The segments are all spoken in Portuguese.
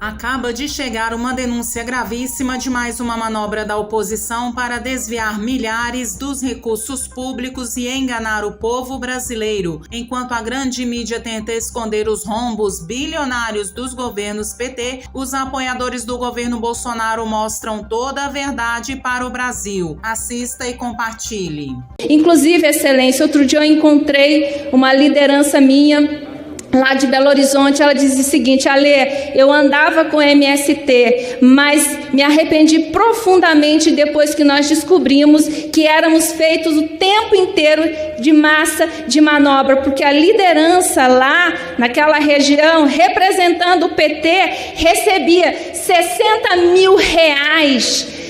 Acaba de chegar uma denúncia gravíssima de mais uma manobra da oposição para desviar milhares dos recursos públicos e enganar o povo brasileiro. Enquanto a grande mídia tenta esconder os rombos bilionários dos governos PT, os apoiadores do governo Bolsonaro mostram toda a verdade para o Brasil. Assista e compartilhe. Inclusive, Excelência, outro dia eu encontrei uma liderança minha lá de Belo Horizonte. Ela dizia o seguinte: Alê, eu andava com MST, mas me arrependi profundamente depois que nós descobrimos que éramos feitos o tempo inteiro de massa de manobra, porque a liderança lá naquela região, representando o PT, recebia R$60 mil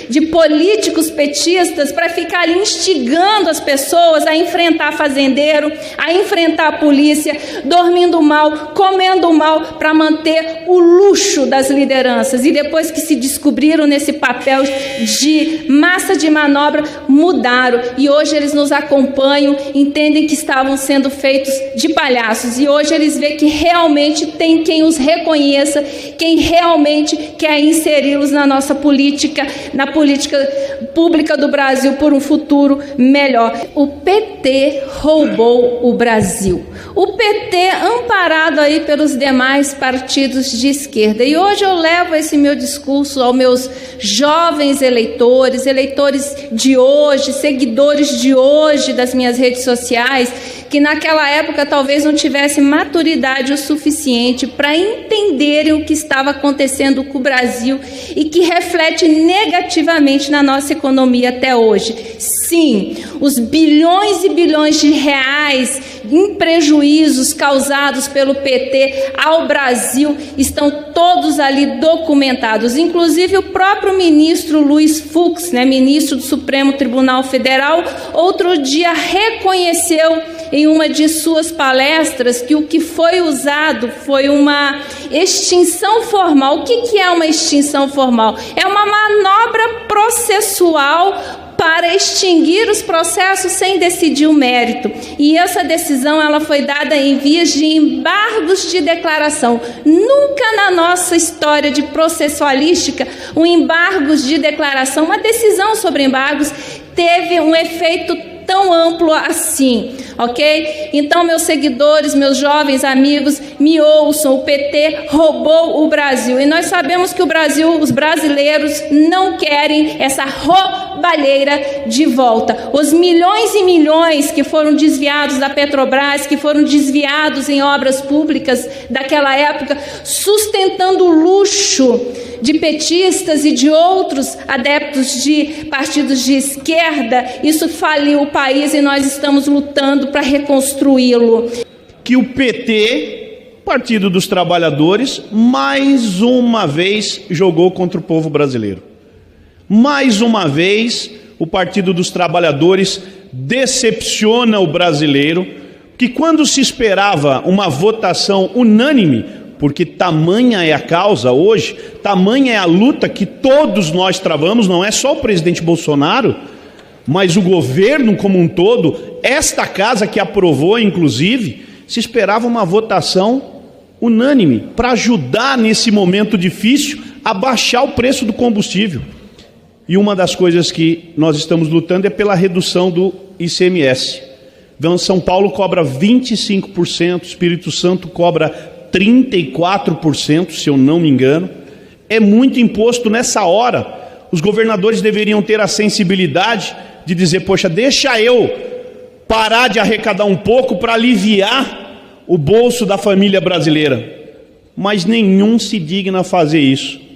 de políticos petistas para ficar ali instigando as pessoas a enfrentar fazendeiro, a enfrentar a polícia, dormindo mal, comendo mal, para manter o luxo das lideranças. E depois que se descobriram nesse papel de massa de manobra, mudaram. E hoje eles nos acompanham, entendem que estavam sendo feitos de palhaços. E hoje eles veem que realmente tem quem os reconheça, quem realmente quer inseri-los na nossa política, na política pública do Brasil por um futuro melhor. O PT roubou o Brasil. O PT amparado aí pelos demais partidos de esquerda. E hoje eu levo esse meu discurso aos meus jovens eleitores, eleitores de hoje, seguidores de hoje das minhas redes sociais, que naquela época talvez não tivessem maturidade o suficiente para entenderem o que estava acontecendo com o Brasil e que reflete negativamente na nossa economia até hoje. Sim, os bilhões e bilhões de reais em prejuízos causados pelo PT ao Brasil estão todos ali documentados. Inclusive o próprio ministro Luiz Fux, ministro do Supremo Tribunal Federal, outro dia reconheceu em uma de suas palestras que o que foi usado foi uma extinção formal. O que é uma extinção formal? É uma manobra processual para extinguir os processos sem decidir o mérito. E essa decisão ela foi dada em vias de embargos de declaração. Nunca na nossa história de processualística, um embargos de declaração, uma decisão sobre embargos, teve um efeito tão amplo assim, ok? Então, meus seguidores, meus jovens amigos, me ouçam. O PT roubou o Brasil. E nós sabemos que o Brasil, os brasileiros não querem essa roubalheira de volta. Os milhões e milhões que foram desviados da Petrobras, que foram desviados em obras públicas daquela época, sustentando o luxo de petistas e de outros adeptos de partidos de esquerda, isso faliu o país e nós estamos lutando para reconstruí-lo. Que o PT, Partido dos Trabalhadores, mais uma vez jogou contra o povo brasileiro. Mais uma vez, o Partido dos Trabalhadores decepciona o brasileiro, que quando se esperava uma votação unânime, porque tamanha é a causa hoje, tamanha é a luta que todos nós travamos, não é só o presidente Bolsonaro, mas o governo como um todo, esta casa que aprovou, inclusive, se esperava uma votação unânime para ajudar nesse momento difícil a baixar o preço do combustível. E uma das coisas que nós estamos lutando é pela redução do ICMS. São Paulo cobra 25%, Espírito Santo cobra 34%, se eu não me engano. É muito imposto nessa hora. Os governadores deveriam ter a sensibilidade de dizer: poxa, deixa eu parar de arrecadar um pouco para aliviar o bolso da família brasileira. Mas nenhum se digna a fazer isso.